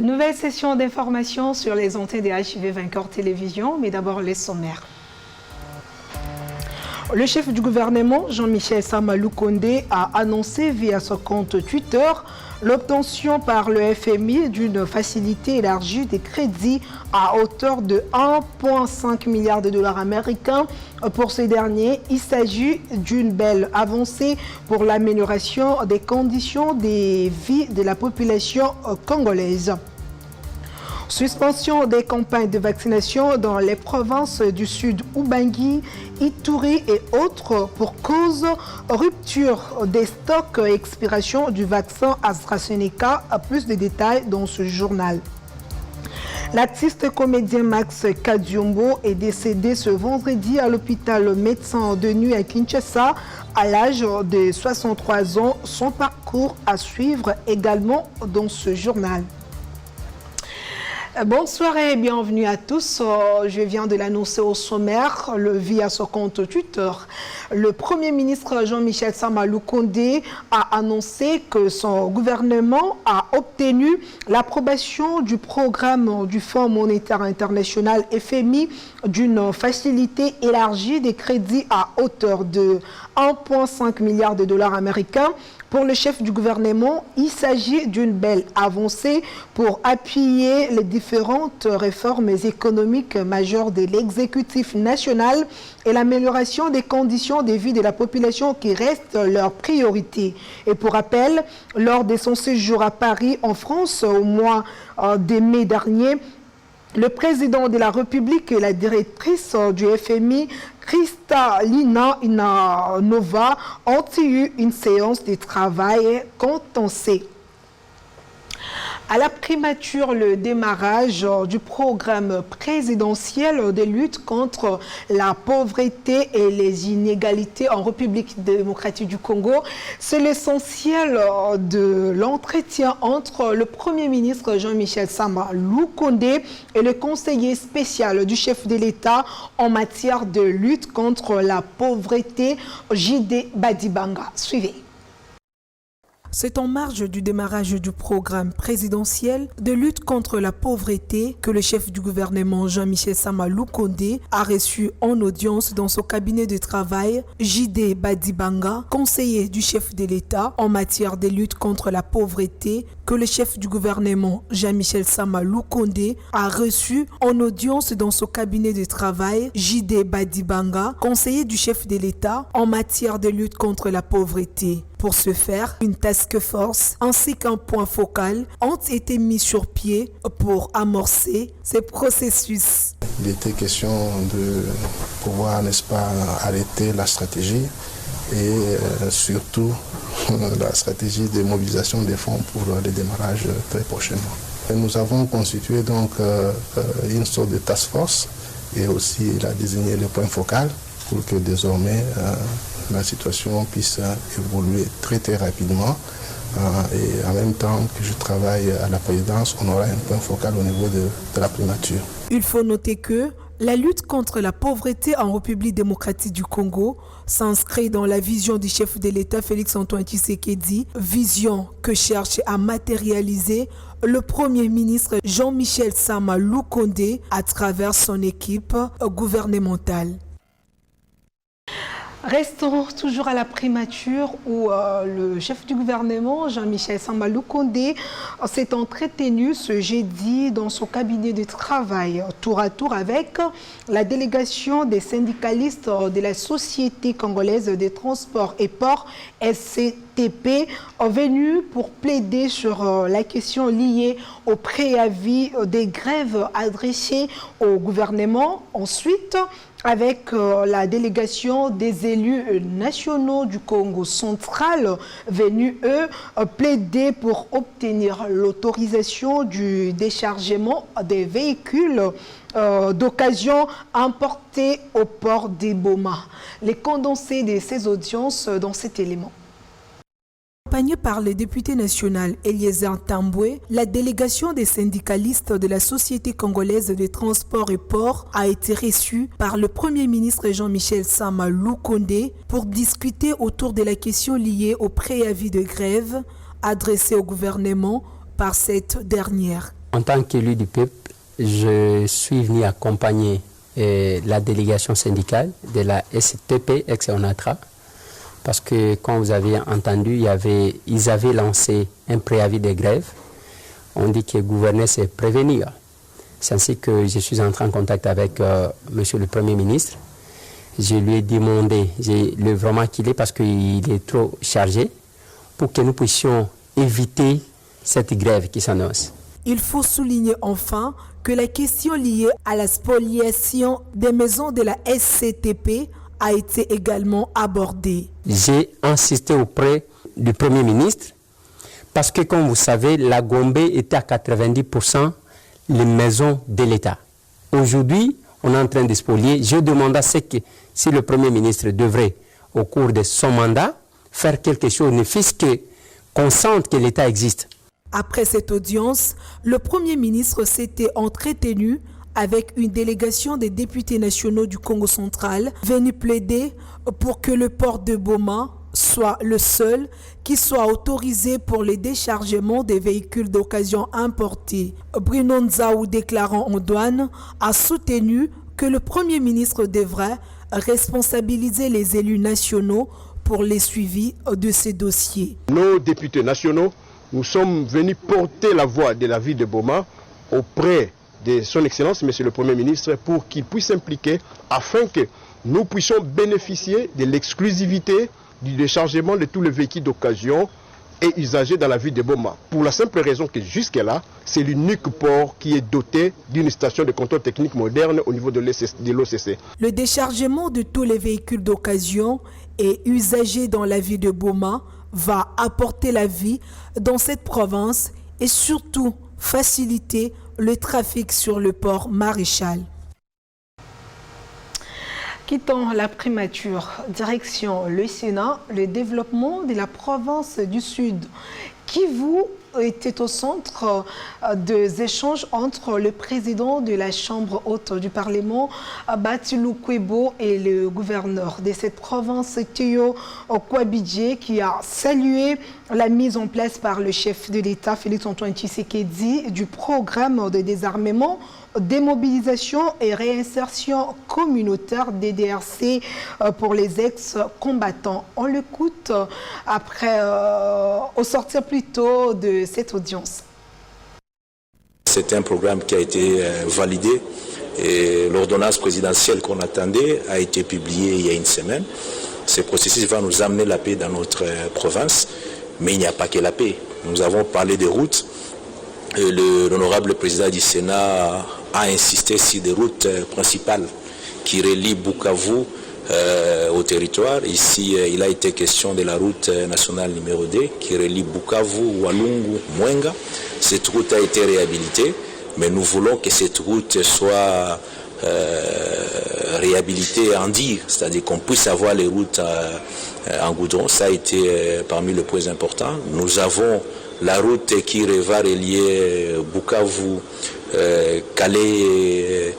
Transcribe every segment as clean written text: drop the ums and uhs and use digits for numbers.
Nouvelle session d'information sur les antennes des HIV Vainqueur Télévision, mais d'abord les sommaires. Le chef du gouvernement, Jean-Michel Sama Lukonde, a annoncé via son compte Twitter l'obtention par le FMI d'une facilité élargie des crédits à hauteur de 1,5 milliard de dollars américains. Pour ces derniers, il s'agit d'une belle avancée pour l'amélioration des conditions de vie de la population congolaise. Suspension des campagnes de vaccination dans les provinces du Sud Ubangi, Ituri et autres pour cause rupture des stocks et expiration du vaccin AstraZeneca. Plus de détails dans ce journal. L'artiste comédien Max Kadiombo est décédé ce vendredi à l'hôpital médecin de nuit à Kinshasa à l'âge de 63 ans. Son parcours à suivre également dans ce journal. Bonsoir et bienvenue à tous. Je viens de l'annoncer au sommaire via son compte Twitter. Le Premier ministre Jean-Michel Sama Lukonde a annoncé que son gouvernement a obtenu l'approbation du programme du Fonds monétaire international FMI d'une facilité élargie des crédits à hauteur de 1,5 milliard de dollars américains. Pour le chef du gouvernement, il s'agit d'une belle avancée pour appuyer les différentes réformes économiques majeures de l'exécutif national et l'amélioration des conditions de vie de la population qui reste leur priorité. Et pour rappel, lors de son séjour à Paris, en France, au mois de mai dernier, le président de la République et la directrice du FMI, Kristalina Nova, ont eu une séance de travail condensée. À la primature, le démarrage du programme présidentiel de lutte contre la pauvreté et les inégalités en République démocratique du Congo, c'est l'essentiel de l'entretien entre le Premier ministre Jean-Michel Sama Lukonde et le conseiller spécial du chef de l'État en matière de lutte contre la pauvreté, J.D. Badibanga. Suivez. C'est en marge du démarrage du programme présidentiel de lutte contre la pauvreté que le chef du gouvernement Jean-Michel Sama Lukonde a reçu en audience dans son cabinet de travail J.D. Badibanga, conseiller du chef de l'État en matière de lutte contre la pauvreté, que le chef du gouvernement Jean-Michel Sama Lukonde a reçu en audience dans son cabinet de travail J.D. Badibanga, conseiller du chef de l'État en matière de lutte contre la pauvreté. Pour ce faire, une task force ainsi qu'un point focal ont été mis sur pied pour amorcer ces processus. Il était question de pouvoir, n'est-ce pas, arrêter la stratégie et surtout la stratégie de mobilisation des fonds pour le démarrage très prochainement. Et nous avons constitué donc une sorte de task force et aussi il a désigné le point focal pour que désormais la situation puisse évoluer très rapidement et en même temps que je travaille à la présidence, on aura un point focal au niveau de la primature. Il faut noter que la lutte contre la pauvreté en République démocratique du Congo s'inscrit dans la vision du chef de l'État Félix-Antoine Tshisekedi, vision que cherche à matérialiser le Premier ministre Jean-Michel Sama Lukonde à travers son équipe gouvernementale. Restons toujours à la primature où le chef du gouvernement, Jean-Michel Sama Lukonde, s'est entretenu ce jeudi dans son cabinet de travail, tour à tour avec la délégation des syndicalistes de la Société congolaise des transports et ports, SCTP, venus pour plaider sur la question liée au préavis des grèves adressées au gouvernement. Ensuite, avec la délégation des élus nationaux du Congo central, venus, eux, plaider pour obtenir l'autorisation du déchargement des véhicules d'occasion importés au port d'Eboma. Les condensés de ces audiences dans cet élément. Accompagnée par le député national Eliezer Tambwe, la délégation des syndicalistes de la Société congolaise des transports et ports a été reçue par le Premier ministre Jean-Michel Sama Lukonde pour discuter autour de la question liée au préavis de grève adressé au gouvernement par cette dernière. En tant qu'élu du peuple, je suis venu accompagner la délégation syndicale de la STP ex-ONATRA parce que, comme vous avez entendu, ils avaient lancé un préavis de grève. On dit que gouverner, c'est prévenir. C'est ainsi que je suis entré en contact avec Monsieur le Premier ministre. Je lui ai demandé vraiment qu'il est parce qu'il est trop chargé pour que nous puissions éviter cette grève qui s'annonce. Il faut souligner enfin que la question liée à la spoliation des maisons de la SCTP a été également abordée. J'ai insisté auprès du Premier ministre parce que, comme vous savez, la Gombe était à 90% les maisons de l'État. Aujourd'hui, on est en train de spolier. Je demande à ce que si le Premier ministre devrait, au cours de son mandat, faire quelque chose, ne fût-ce qu'on sente que l'État existe. Après cette audience, le Premier ministre s'était entretenu avec une délégation des députés nationaux du Congo central venus plaider pour que le port de Boma soit le seul qui soit autorisé pour les déchargements des véhicules d'occasion importés. Bruno Nzaou, déclarant en douane, a soutenu que le Premier ministre devrait responsabiliser les élus nationaux pour les suivis de ces dossiers. Nos députés nationaux, nous sommes venus porter la voix de la ville de Boma auprès de son Excellence, Monsieur le Premier ministre, pour qu'il puisse s'impliquer afin que nous puissions bénéficier de l'exclusivité du déchargement de tous les véhicules d'occasion et usagés dans la ville de Boma. Pour la simple raison que jusque-là, c'est l'unique port qui est doté d'une station de contrôle technique moderne au niveau de l'OCC. Le déchargement de tous les véhicules d'occasion et usagés dans la ville de Boma va apporter la vie dans cette province et surtout faciliter le trafic sur le port Maréchal. Quittons la primature, direction le Sénat, le développement de la province du Sud. Kivu était au centre des échanges entre le président de la Chambre haute du Parlement, Batilou Kwebo, et le gouverneur de cette province, Théo Kwabidje, qui a salué la mise en place par le chef de l'État, Félix-Antoine Tshisekedi, du programme de désarmement, démobilisation et réinsertion communautaire DDRC pour les ex-combattants. On l'écoute après, au sortir plus tôt de cette audience. C'est un programme qui a été validé et l'ordonnance présidentielle qu'on attendait a été publiée il y a une semaine. Ce processus va nous amener la paix dans notre province, mais il n'y a pas que la paix. Nous avons parlé des routes. L'honorable président du Sénat a insisté sur des routes principales qui relient Bukavu au territoire. Ici, il a été question de la route nationale numéro 2 qui relie Bukavu, Walungu, Mwenga. Cette route a été réhabilitée, mais nous voulons que cette route soit réhabilitée en dire, c'est-à-dire qu'on puisse avoir les routes en goudron. Ça a été parmi les points importants. Nous avons la route qui va relier Bukavu, Calais,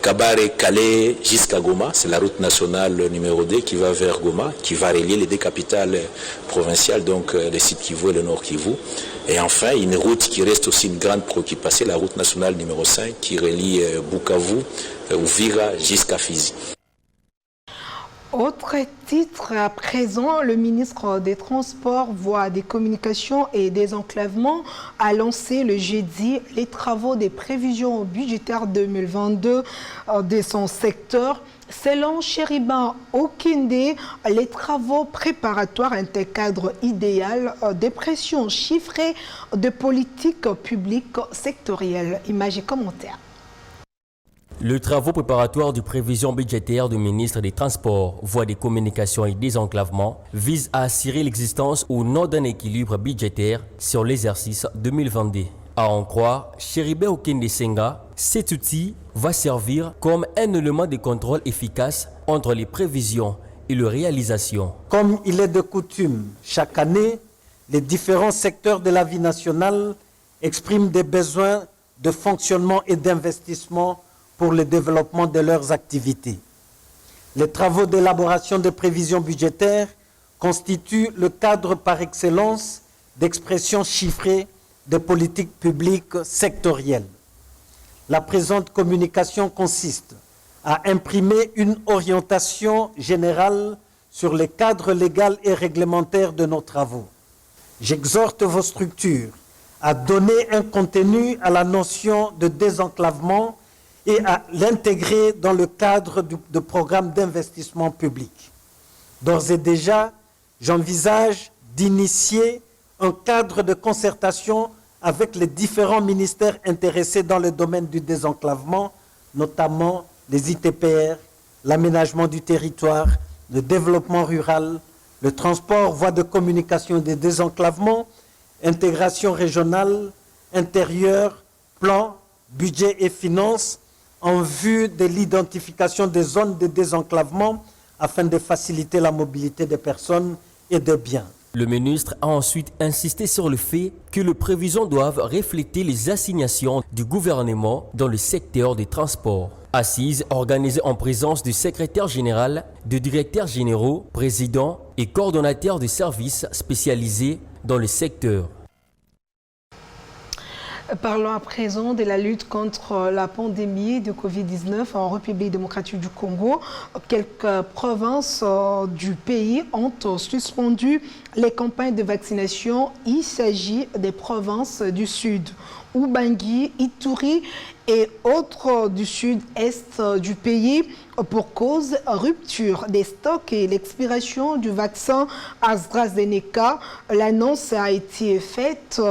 Kabare, Calais jusqu'à Goma. C'est la route nationale numéro 2 qui va vers Goma, qui va relier les deux capitales provinciales, donc le sud Kivu et le nord Kivu. Et enfin, une route qui reste aussi une grande préoccupation, la route nationale numéro 5 qui relie Bukavu, Uvira jusqu'à Fizi. Autre titre à présent, le ministre des Transports, Voies des Communications et des Enclavements a lancé le jeudi les travaux des prévisions budgétaires 2022 de son secteur. Selon Chériba Okinde, les travaux préparatoires un cadre idéal des pressions chiffrées de politique publique sectorielle. Images et commentaires. Le travaux préparatoires de prévision budgétaire du ministre des Transports, Voies des Communications et des Enclavements vise à assurer l'existence ou non d'un équilibre budgétaire sur l'exercice 2022. À en croire Chériba Okinde Senga, cet outil va servir comme un élément de contrôle efficace entre les prévisions et les réalisations. Comme il est de coutume, chaque année, les différents secteurs de la vie nationale expriment des besoins de fonctionnement et d'investissement pour le développement de leurs activités. Les travaux d'élaboration des prévisions budgétaires constituent le cadre par excellence d'expression chiffrée des politiques publiques sectorielles. La présente communication consiste à imprimer une orientation générale sur les cadres légaux et réglementaires de nos travaux. J'exhorte vos structures à donner un contenu à la notion de désenclavement et à l'intégrer dans le cadre de programmes d'investissement public. D'ores et déjà, j'envisage d'initier un cadre de concertation avec les différents ministères intéressés dans le domaine du désenclavement, notamment les ITPR, l'aménagement du territoire, le développement rural, le transport, voies de communication et de désenclavement, intégration régionale, intérieur, plan, budget et finances, en vue de l'identification des zones de désenclavement afin de faciliter la mobilité des personnes et des biens. Le ministre a ensuite insisté sur le fait que les prévisions doivent refléter les assignations du gouvernement dans le secteur des transports. Assise organisée en présence du secrétaire général, de directeurs généraux, présidents et coordonnateurs de services spécialisés dans le secteur. Parlons à présent de la lutte contre la pandémie de Covid-19 en République démocratique du Congo. Quelques provinces du pays ont suspendu les campagnes de vaccination. Il s'agit des provinces du sud, Ubangi, Ituri et autres du sud-est du pays pour cause rupture des stocks et l'expiration du vaccin AstraZeneca. L'annonce a été faite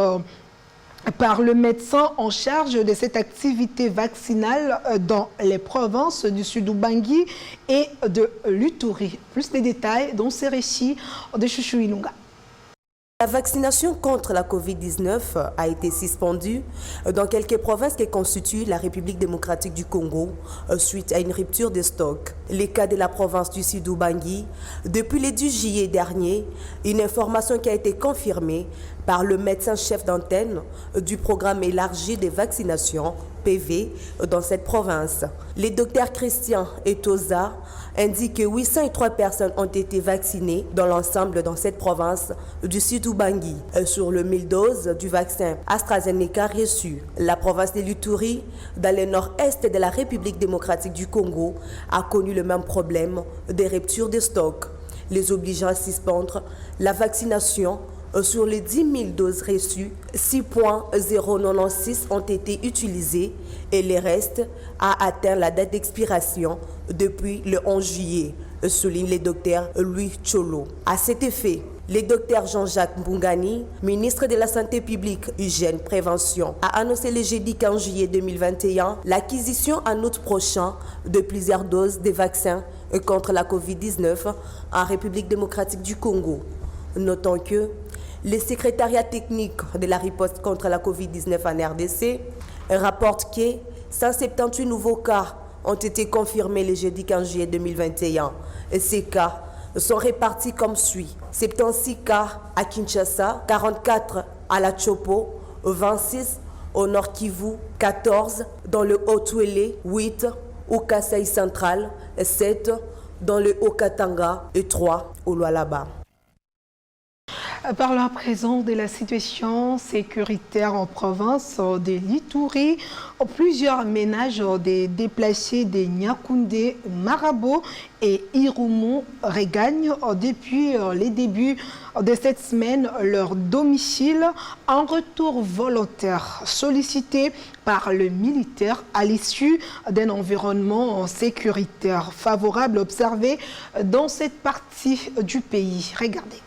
par le médecin en charge de cette activité vaccinale dans les provinces du sud Ubangi et de l'Ituri. Plus de détails dans ces récits de Chouchou Ilunga. La vaccination contre la Covid-19 a été suspendue dans quelques provinces qui constituent la République démocratique du Congo suite à une rupture des stocks. Les cas de la province du Sud Ubangi, depuis le 10 juillet dernier, une information qui a été confirmée par le médecin-chef d'antenne du programme élargi des vaccinations PV dans cette province. Le docteur Christian Etoza indique que 803 personnes ont été vaccinées dans l'ensemble dans cette province du Sud Ubangi sur le 1000 doses du vaccin AstraZeneca reçu. La province de l'Ituri, dans le nord-est de la République démocratique du Congo, a connu le même problème des ruptures de stock, les obligeant à suspendre la vaccination. Sur les 10 000 doses reçues, 6,096 ont été utilisées et le reste a atteint la date d'expiration depuis le 11 juillet, souligne le docteur Louis Cholo. À cet effet, le docteur Jean-Jacques Mbungani, ministre de la Santé publique, Hygiène, Prévention, a annoncé le jeudi 15 juillet 2021 l'acquisition en août prochain de plusieurs doses de vaccins contre la Covid-19 en République démocratique du Congo. Notons que le secrétariat technique de la riposte contre la Covid-19 en RDC rapporte que 178 nouveaux cas ont été confirmés le jeudi 15 juillet 2021. Et ces cas sont répartis comme suit. 76 cas à Kinshasa, 44 à la Chopo, 26 au Nord Kivu, 14 dans le Haut-Touélé, 8 au Kasaï central, 7 dans le Haut-Katanga et 3 au Lualaba. Parlons à présent de la situation sécuritaire en province de l'Ituri. Plusieurs ménages des déplacés de Nyakoundé, Marabo et Irumu regagnent depuis les débuts de cette semaine leur domicile en retour volontaire sollicité par le militaire à l'issue d'un environnement sécuritaire favorable observé dans cette partie du pays. Regardez.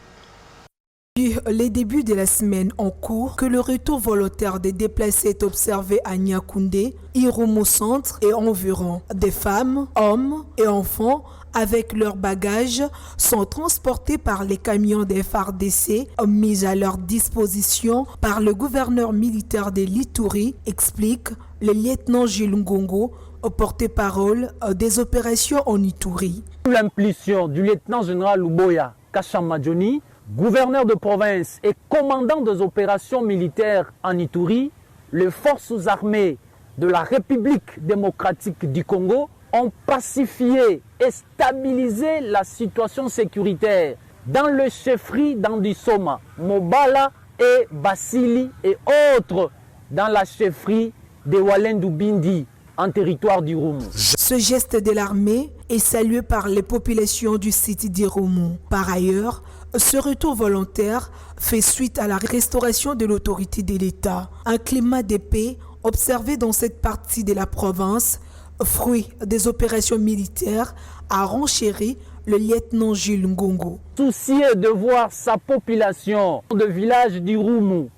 Les débuts de la semaine en cours que le retour volontaire des déplacés est observé à Nyakoundé, Irumu Centre et environ. Des femmes, hommes et enfants avec leurs bagages sont transportés par les camions des FARDC mis à leur disposition par le gouverneur militaire de l'Ituri, explique le lieutenant Gilles Ngongo, porte-parole des opérations en Ituri. Sous l'impulsion du lieutenant général Luboya Kashamadjoni, gouverneur de province et commandant des opérations militaires en Ituri, les forces armées de la République démocratique du Congo ont pacifié et stabilisé la situation sécuritaire dans le chefferie d'Andissoma, Mobala et Basili et autres dans la chefferie de Walendu Bindi en territoire d'Irumu. Ce geste de l'armée est salué par les populations du site d'Irumu. Par ailleurs, ce retour volontaire fait suite à la restauration de l'autorité de l'État. Un climat de paix observé dans cette partie de la province, fruit des opérations militaires, a renchéri le lieutenant Jules Ngongo. Soucieux de voir sa population de village d'Irumu,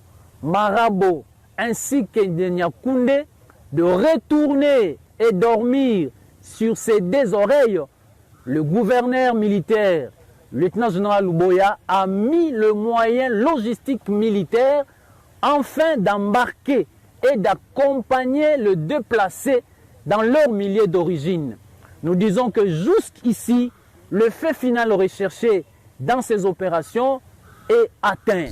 Marabo ainsi que de Nyakoundé de retourner et dormir sur ses deux oreilles, le gouverneur militaire, le lieutenant-général Luboya, a mis le moyen logistique militaire afin d'embarquer et d'accompagner le déplacé dans leur milieu d'origine. Nous disons que jusqu'ici, le fait final recherché dans ces opérations est atteint.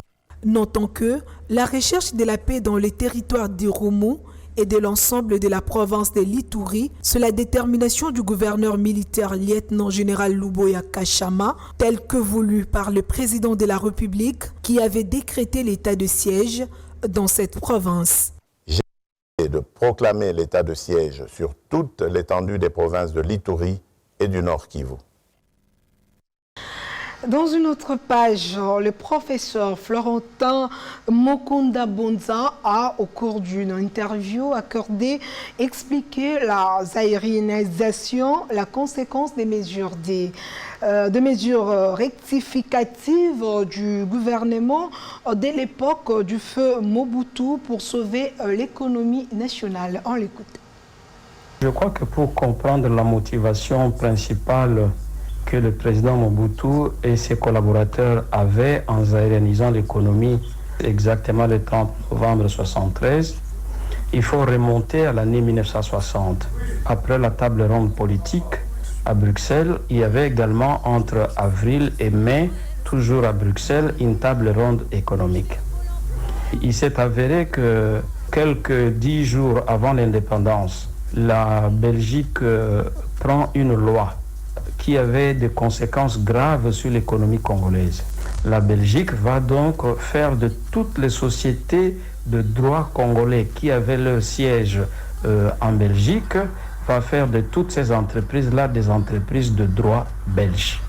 Notons que la recherche de la paix dans les territoires d'Irumu et de l'ensemble de la province de l'Ituri, sous la détermination du gouverneur militaire lieutenant-général Luboya Kashama, tel que voulu par le président de la République qui avait décrété l'état de siège dans cette province. J'ai de proclamer l'état de siège sur toute l'étendue des provinces de l'Ituri et du Nord Kivu. Dans une autre page, le professeur Florentin Mokunda Bonza a, au cours d'une interview accordée, expliqué la aérianisation, la conséquence des mesures, rectificatives du gouvernement dès l'époque du feu Mobutu pour sauver l'économie nationale. On l'écoute. Je crois que pour comprendre la motivation principale que le président Mobutu et ses collaborateurs avaient en aérianisant l'économie exactement le 30 novembre 1973, il faut remonter à l'année 1960. Après la table ronde politique à Bruxelles, il y avait également entre avril et mai, toujours à Bruxelles, une table ronde économique. Il s'est avéré que quelques 10 jours avant l'indépendance, la Belgique prend une loi qui avait des conséquences graves sur l'économie congolaise. La Belgique va donc faire de toutes les sociétés de droit congolais qui avaient leur siège en Belgique, va faire de toutes ces entreprises-là des entreprises de droit belge.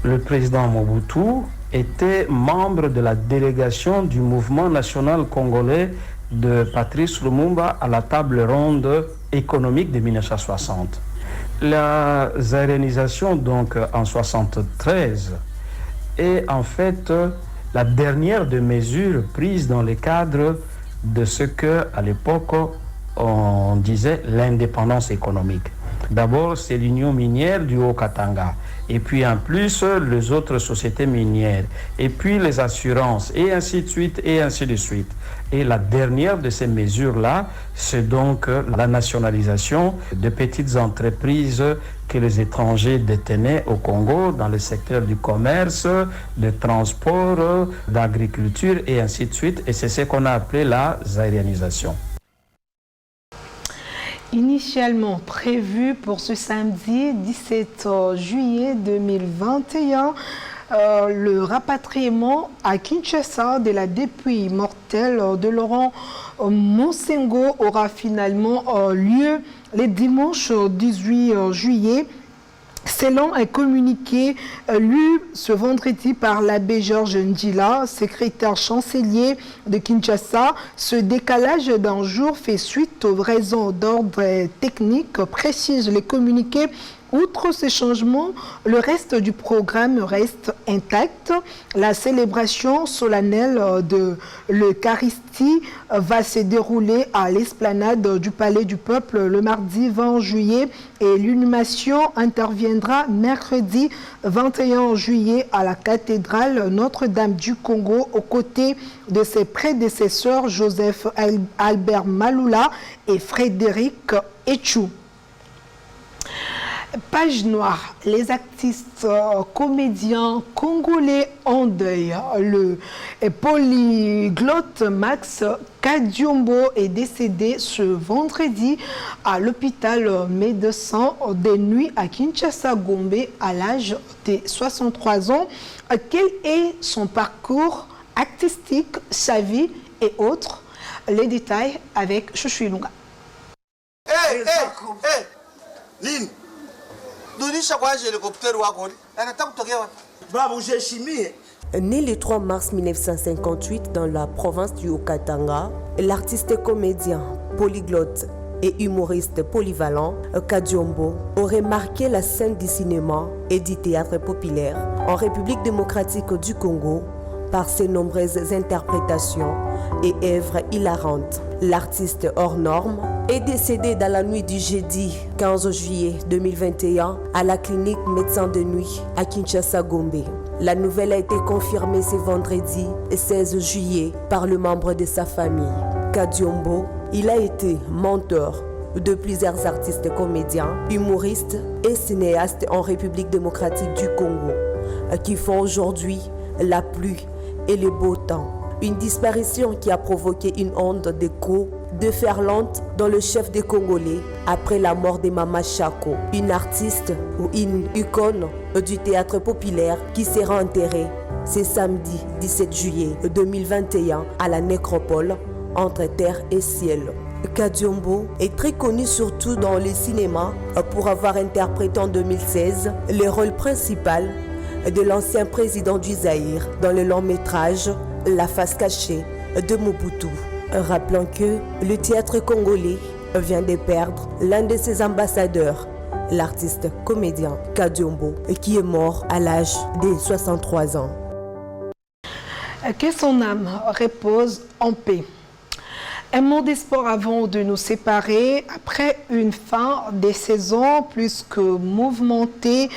Le président Mobutu était membre de la délégation du mouvement national congolais de Patrice Lumumba à la table ronde économique de 1960. La aérianisation, donc en 1973, est en fait la dernière des mesures prises dans le cadre de ce que, à l'époque, on disait l'indépendance économique. D'abord, c'est l'Union minière du Haut-Katanga, et puis en plus, les autres sociétés minières, et puis les assurances, et ainsi de suite, et ainsi de suite. Et la dernière de ces mesures-là, c'est donc la nationalisation de petites entreprises que les étrangers détenaient au Congo dans le secteur du commerce, du transport, d'agriculture, et ainsi de suite. Et c'est ce qu'on a appelé la aérianisation. Initialement prévu pour ce samedi 17 juillet 2021, le rapatriement à Kinshasa de la dépouille mortelle de Laurent Monsengo aura finalement lieu le dimanche 18 juillet. Selon un communiqué lu ce vendredi par l'abbé Georges Ndjila, secrétaire chancelier de Kinshasa, ce décalage d'un jour fait suite aux raisons d'ordre technique, précise le communiqué. Outre ces changements, le reste du programme reste intact. La célébration solennelle de l'Eucharistie va se dérouler à l'esplanade du Palais du Peuple le mardi 20 juillet et l'inhumation interviendra mercredi 21 juillet à la cathédrale Notre-Dame du Congo aux côtés de ses prédécesseurs Joseph Albert Malula et Frédéric Etchou. Page noire, les artistes comédiens congolais en deuil. Le polyglotte Max Kadiombo est décédé ce vendredi à l'hôpital Médecins des Nuits à Kinshasa-Gombe à l'âge de 63 ans. Quel est son parcours artistique, sa vie et autres. Les détails avec Chouchou Ilunga. Lynn, Né le 3 mars 1958 dans la province du Haut-Katanga, l'artiste comédien, polyglotte et humoriste polyvalent, Kadiombo, aurait marqué la scène du cinéma et du théâtre populaire en République démocratique du Congo par ses nombreuses interprétations et œuvres hilarantes. L'artiste hors norme est décédé dans la nuit du jeudi 15 juillet 2021 à la clinique médecin de nuit à Kinshasa-Gombe. La nouvelle a été confirmée ce vendredi 16 juillet par le membre de sa famille. Kadiombo, il a été mentor de plusieurs artistes comédiens, humoristes et cinéastes en République démocratique du Congo qui font aujourd'hui la pluie et le beau temps. Une disparition qui a provoqué une onde d'écho déferlante dans le chef des Congolais après la mort de Mama Chako, une artiste ou une icône du théâtre populaire qui sera enterrée ce samedi 17 juillet 2021 à la nécropole entre terre et ciel. Kadiombo est très connu surtout dans le cinéma pour avoir interprété en 2016 le rôle principal de l'ancien président du Zaïre dans le long métrage La face cachée de Mobutu. Rappelons que le théâtre congolais vient de perdre l'un de ses ambassadeurs, l'artiste comédien Kadiombo, qui est mort à l'âge de 63 ans. Que son âme repose en paix. Un mot des sports avant de nous séparer. Après une fin de saison plus que mouvementée,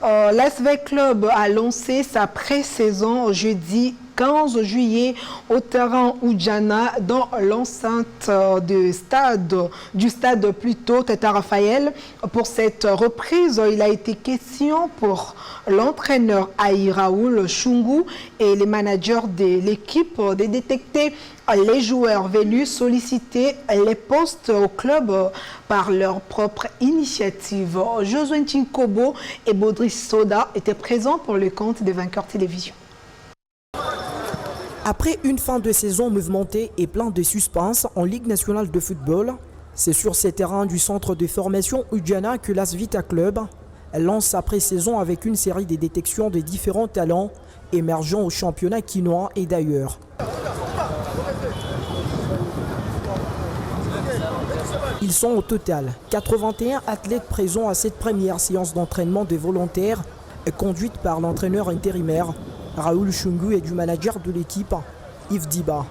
l'ASV Club a lancé sa pré-saison jeudi 15 juillet au terrain Oudjana dans l'enceinte du stade plutôt Tata Raphaël. Pour cette reprise, il a été question pour l'entraîneur Aïe Raoul Chungu et les managers de l'équipe de détecter les joueurs venus solliciter les postes au club par leur propre initiative. Josué Ntinkobo et Baudry Soda étaient présents pour le compte des vainqueurs télévision. Après une fin de saison mouvementée et plein de suspense en Ligue nationale de football, c'est sur ces terrains du centre de formation Oudjana que l'AS Vita Club lance sa pré-saison avec une série de détections de différents talents émergeant au championnat quinois et d'ailleurs. Ils sont au total 81 athlètes présents à cette première séance d'entraînement des volontaires conduite par l'entraîneur intérimaire Raoul Chungu et du manager de l'équipe, Yves Diba.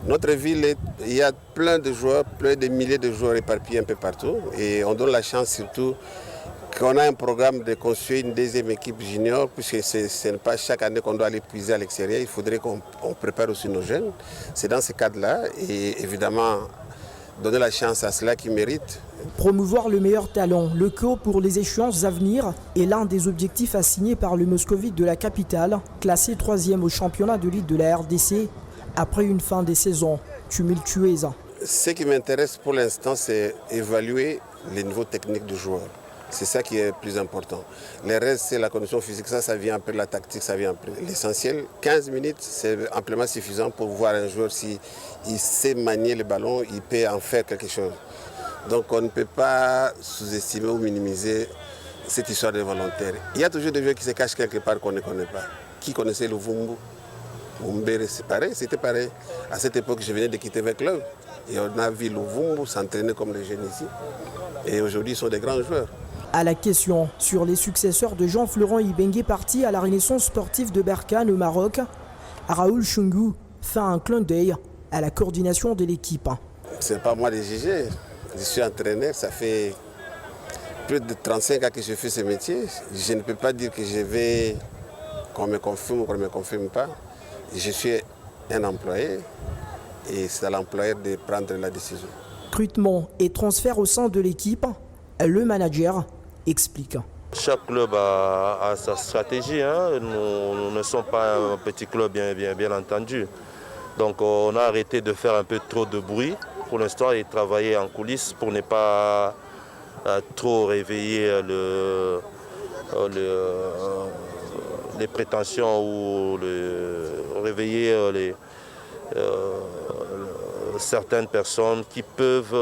Notre ville, il y a plein de joueurs, plein de milliers de joueurs éparpillés un peu partout. Et on donne la chance surtout qu'on a un programme de construire une deuxième équipe junior, puisque ce n'est pas chaque année qu'on doit aller puiser à l'extérieur. Il faudrait qu'on prépare aussi nos jeunes. C'est dans ce cadre-là. Et évidemment, donner la chance à ceux-là qui méritent. Promouvoir le meilleur talent, le co pour les échéances à venir est l'un des objectifs assignés par le Moscovite de la capitale, classé 3e au championnat de Ligue de la RDC après une fin de saison tumultueuse. Ce qui m'intéresse pour l'instant, c'est évaluer les niveaux techniques du joueur. C'est ça qui est le plus important. Le reste, c'est la condition physique, ça vient après, la tactique, ça vient après. L'essentiel, 15 minutes, c'est amplement suffisant pour voir un joueur s'il sait manier le ballon, il peut en faire quelque chose. Donc on ne peut pas sous-estimer ou minimiser cette histoire de volontaires. Il y a toujours des joueurs qui se cachent quelque part qu'on ne connaît pas. Qui connaissait le Vumbu? Mumbere, c'est pareil, c'était pareil. À cette époque, je venais de quitter le club. Et on a vu le Vumbu s'entraîner comme les jeunes ici. Et aujourd'hui, ils sont des grands joueurs. À la question sur les successeurs de Jean-Florent Ibengue parti à la Renaissance sportive de Berkane au Maroc, Raoul Chungu fait un clin d'œil à la coordination de l'équipe. Ce n'est pas moi de juger. Je suis entraîneur, ça fait plus de 35 ans que je fais ce métier. Je ne peux pas dire que je vais qu'on me confirme ou qu'on ne me confirme pas. Je suis un employé et c'est à l'employeur de prendre la décision. Recrutement et transfert au sein de l'équipe, le manager explique. Chaque club a sa stratégie. Nous ne sommes pas un petit club, bien entendu. Donc on a arrêté de faire un peu trop de bruit pour l'instant et travailler en coulisses pour ne pas trop réveiller les prétentions ou réveiller certaines personnes qui peuvent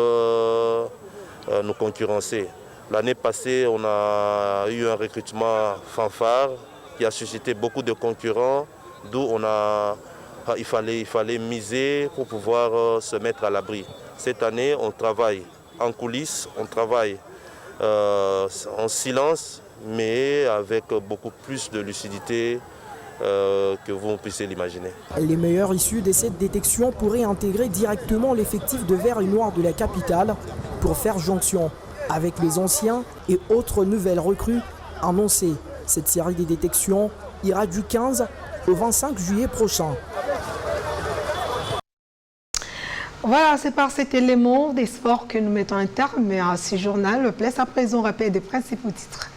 nous concurrencer. L'année passée, on a eu un recrutement fanfare qui a suscité beaucoup de concurrents, d'où il fallait miser pour pouvoir se mettre à l'abri. Cette année, on travaille en coulisses, on travaille en silence, mais avec beaucoup plus de lucidité que vous puissiez l'imaginer. Les meilleurs issus de cette détection pourraient intégrer directement l'effectif de Vert et Noir de la capitale pour faire jonction avec les anciens et autres nouvelles recrues annoncées. Cette série de détections ira du 15 au 25 juillet prochain. Voilà, c'est par cet élément des sports que nous mettons un terme à ce journal. Place à présent au rappel des principaux titres.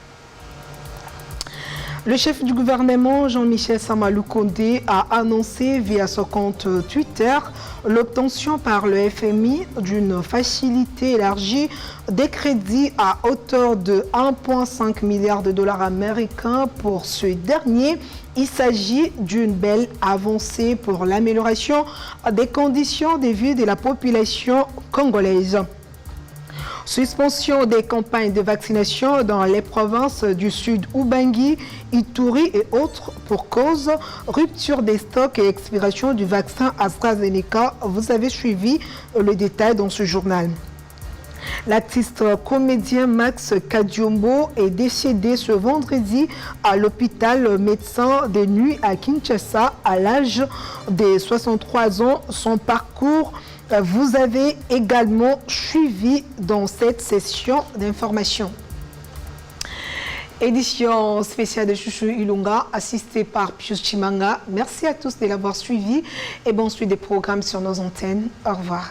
Le chef du gouvernement, Jean-Michel Sama Lukonde, a annoncé via son compte Twitter l'obtention par le FMI d'une facilité élargie des crédits à hauteur de 1,5 milliard de dollars américains pour ce dernier. Il s'agit d'une belle avancée pour l'amélioration des conditions de vie de la population congolaise. Suspension des campagnes de vaccination dans les provinces du Sud Ubangi, Ituri et autres pour cause rupture des stocks et expiration du vaccin AstraZeneca. Vous avez suivi le détail dans ce journal. L'artiste comédien Max Kadiombo est décédé ce vendredi à l'hôpital médecin de nuit à Kinshasa à l'âge de 63 ans. Son parcours, vous avez également suivi dans cette session d'information. Édition spéciale de Chouchou Ilunga, assistée par Pius Chimanga. Merci à tous de l'avoir suivi et bonne suite des programmes sur nos antennes. Au revoir.